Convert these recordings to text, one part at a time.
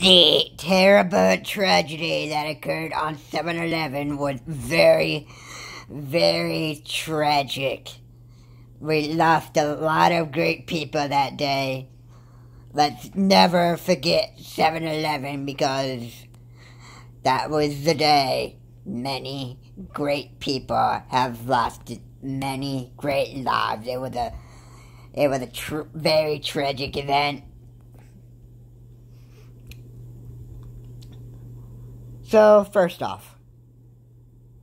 The terrible tragedy that occurred on 7/11 was very, very tragic. We lost a lot of great people that day. Let's never forget 7/11 because that was the day many great people have lost many great lives. It was a very tragic event. So, first off,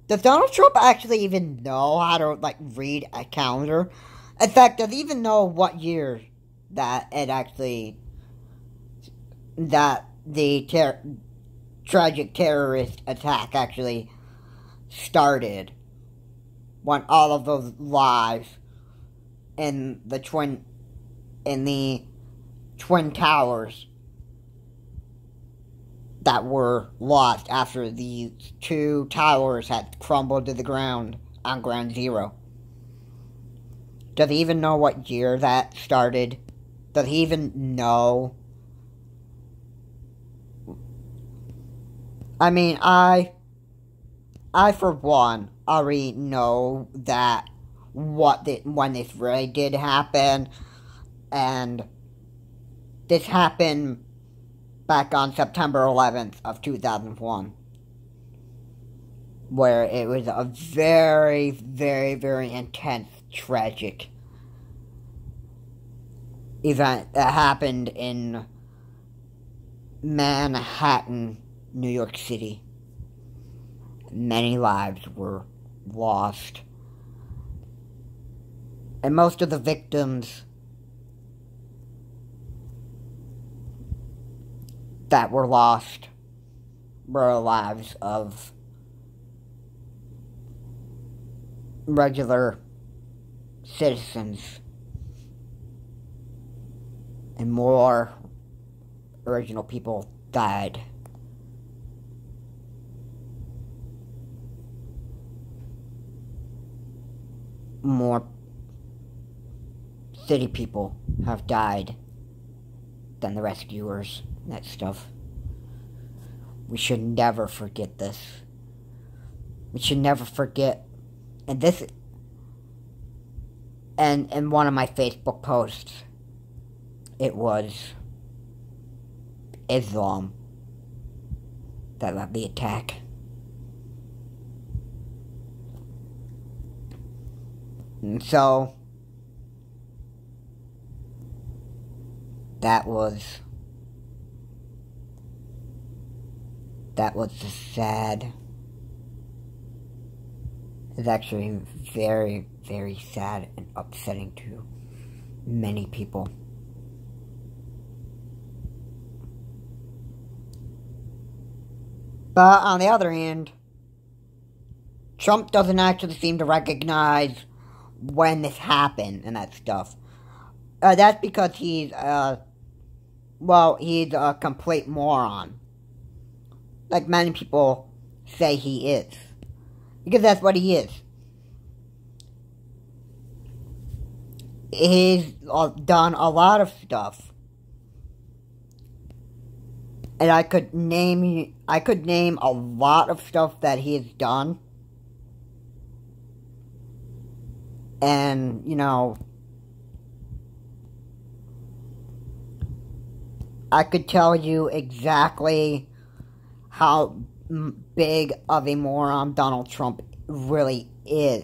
does Donald Trump actually even know how to, read a calendar? In fact, does he even know what year that the tragic terrorist attack actually started? When all of those lives in the Twin Towers that were lost after the two towers had crumbled to the ground on ground zero. Does he even know what year that started? Does he even know? I mean, I for one, already know that when this really did happen, and this happened back on September 11th of 2001, where it was a very, very, very intense, tragic event that happened in Manhattan, New York City. Many lives were lost, and most of the victims that were lost were lives of regular citizens, and more original people died. More city people have died than the rescuers. That stuff. We should never forget this. We should never forget. And this, and in one of my Facebook posts, it was Islam that led the attack. And so, that was sad. It's actually very, very sad and upsetting to many people. But on the other hand, Trump doesn't actually seem to recognize when this happened and that stuff. That's because he's a complete moron. Like many people say he is. Because that's what he is. He's done a lot of stuff. And I could name a lot of stuff that he has done. And, I could tell you exactly how big of a moron Donald Trump really is.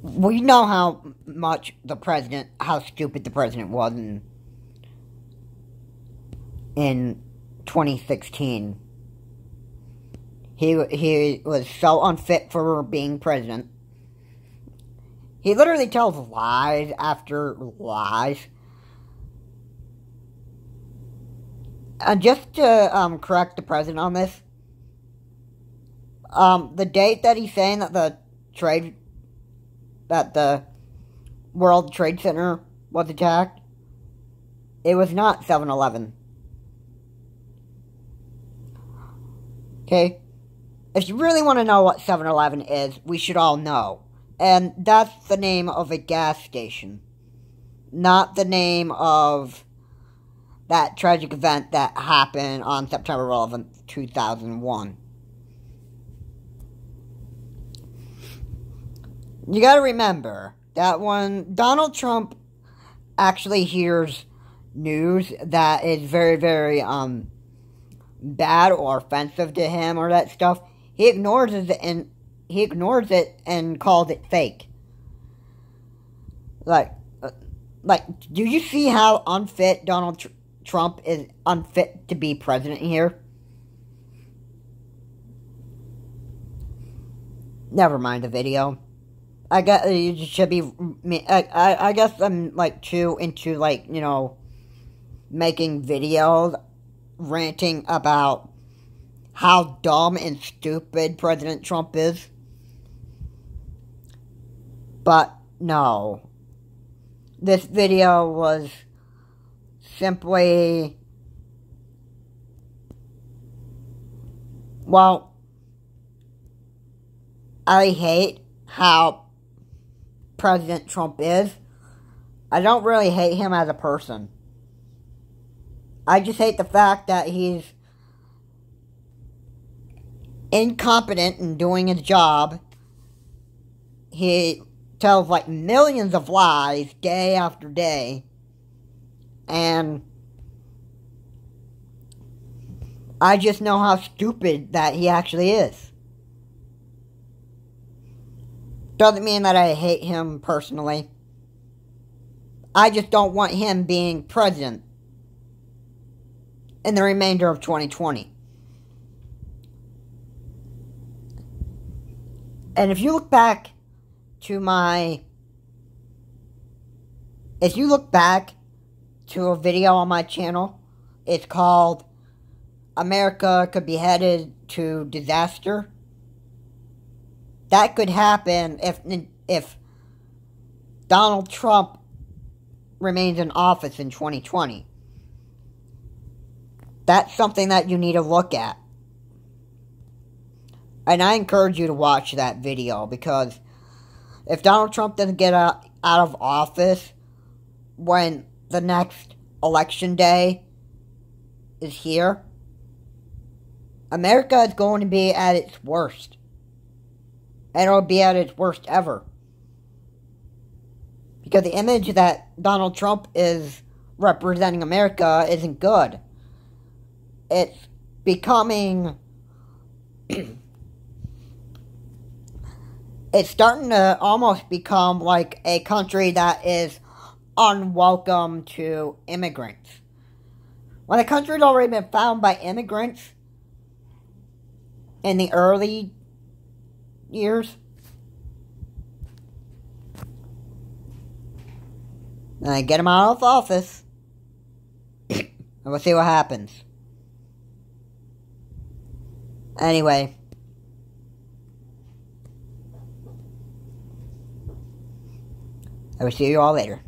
We know how stupid the president was in 2016. He was so unfit for being president. He literally tells lies after lies. Just to correct the president on this, the date that he's saying that the World Trade Center was attacked, it was not 7/11. Okay? If you really want to know what 7-Eleven is, we should all know. And that's the name of a gas station. Not the name of that tragic event that happened on September 11th, 2001. You gotta remember that when Donald Trump actually hears news that is very, very, bad or offensive to him or that stuff, he ignores it and calls it fake. Like, do you see how unfit Donald Trump is unfit to be president here? Never mind the video. I guess you should be. I guess I'm like too into making videos, ranting about how dumb and stupid President Trump is. But no. This video was simply, well, I hate how President Trump is. I don't really hate him as a person. I just hate the fact that he's incompetent in doing his job. He tells like millions of lies day after day. And I just know how stupid that he actually is. Doesn't mean that I hate him personally. I just don't want him being president in the remainder of 2020. And if you look back to a video on my channel, it's called America Could Be Headed to Disaster. That could happen if Donald Trump remains in office in 2020. That's something that you need to look at. And I encourage you to watch that video, because if Donald Trump doesn't get out of office when the next election day is here, America is going to be at its worst. And it'll be at its worst ever. Because the image that Donald Trump is representing America isn't good. It's becoming... it's starting to almost become like a country that is unwelcome to immigrants. When a country's already been found by immigrants in the early years, and I get them out of office, and we'll see what happens. Anyway, I will see you all later.